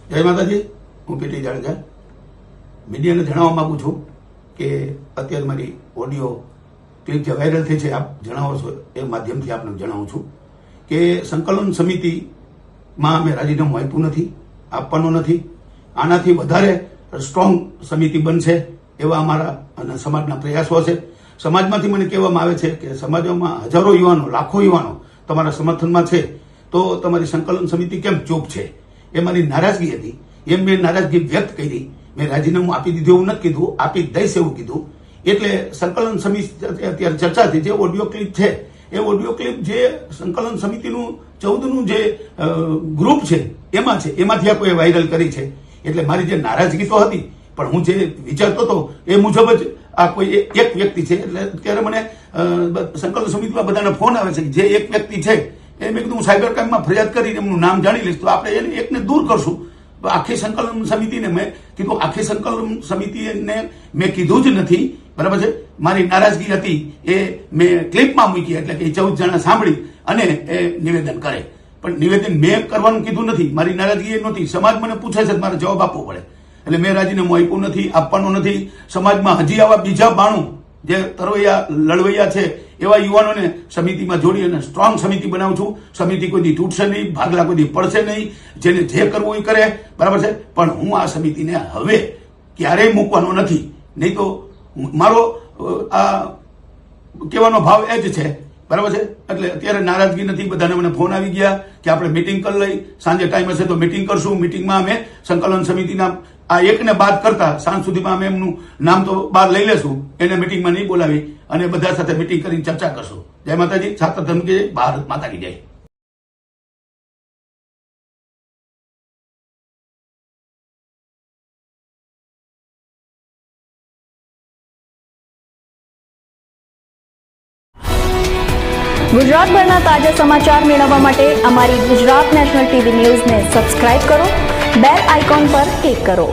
જય માતાજી, હું પીટી જાડેજા મીડિયાને જણાવવા માંગુ છું કે અત્યારે મારી ઓડિયો ક્લિપ જે વાયરલ થઈ છે, આપ જણાવો છો એ માધ્યમથી આપને જણાવું છું કે સંકલન સમિતિમાં અમે રાજીનામું આપ્યું નથી, આપવાનું નથી. આનાથી વધારે સ્ટ્રોંગ સમિતિ બનશે એવા અમારા અને સમાજના પ્રયાસો છે. સમાજમાંથી મને કહેવામાં આવે છે કે સમાજમાં હજારો યુવાનો, લાખો યુવાનો તમારા સમર્થનમાં છે, તો તમારી સંકલન સમિતિ કેમ ચૂપ છે? એ મારી નારાજગી હતી. એમ મેં નારાજગી વ્યક્ત કરી. મેં રાજીનામું આપી દીધું એવું નથી કીધું, આપી દઈશ એવું કીધું. એટલે સંકલન સમિતિ અત્યારે ચર્ચા થઈ, જે ઓડિયો ક્લિપ છે એ ઓડિયો ક્લિપ જે સંકલન સમિતિનું 14નું જે ગ્રુપ છે એમાં છે, એમાંથી આ કોઈ વાયરલ કરી છે. એટલે મારી જે નારાજગી તો હતી, પણ હું જે વિચારતો હતો એ મુજબ જ આ કોઈ એક વ્યક્તિ છે. એટલે અત્યારે મને સંકલન સમિતિમાં બધાના ફોન આવે છે કે જે એક વ્યક્તિ છે એ મેં કીધું હું સાયબર ક્રાઇમમાં ફરિયાદ કરીને એમનું નામ જાણી લઈશ, તો આપણે એને એકને દૂર કરશું. તો આખી સંકલન સમિતિને મેં કીધું, આખી સંકલન સમિતિને મેં કીધું જ નથી, બરાબર છે. મારી નારાજગી હતી એ મેં ક્લિપમાં મૂકી, એટલે કે 14 જણા સાંભળી અને એ નિવેદન કરે. પણ નિવેદન મેં કરવાનું કીધું નથી, મારી નારાજગી એ નહોતી. સમાજ મને પૂછે છે, મારે જવાબ આપવો પડે. એટલે મેં રાજીનામું આપ્યું નથી, આપવાનું નથી. સમાજમાં હજી આવા બીજા 92 જે તરવૈયા લડવૈયા છે એવા યુવાનોને સમિતિમાં જોડી અને સ્ટ્રોંગ સમિતિ બનાવું છું. સમિતિ કોઈ દી તૂટશે નહીં, ભાગલા કોઈ દી પડશે નહીં. જેને જે કરવું એ કરે, બરાબર છે. પણ હું આ સમિતિને હવે ક્યારેય મૂકવાનો નથી. નહીં તો મારો આ કહેવાનો ભાવ એ જ છે, બરાબર છે. એટલે અત્યારે નારાજગી નથી. બધાને મને ફોન આવી ગયા કે આપણે મિટિંગ કરી લઈ, સાંજે ટાઈમ હશે તો મિટિંગ કરશું. મિટિંગમાં અમે સંકલન સમિતિના આ એકને બાદ કરતા સાંજ સુધીમાં અમે એમનું નામ તો બહાર લઈ લેશું. એને મિટિંગમાં નહીં બોલાવી અને બધા સાથે મિટિંગ કરીને ચર્ચા કરશું. જય માતાજી, છાત્ર ધર્મ કે જય, ભારત માતા કી જય. ગુજરાતભરના તાજા સમાચાર મેળવવા માટે અમારી ગુજરાત નેશનલ ટીવી ન્યૂઝને સબસ્ક્રાઇબ કરો, બેલ આઇકોન પર ક્લિક કરો.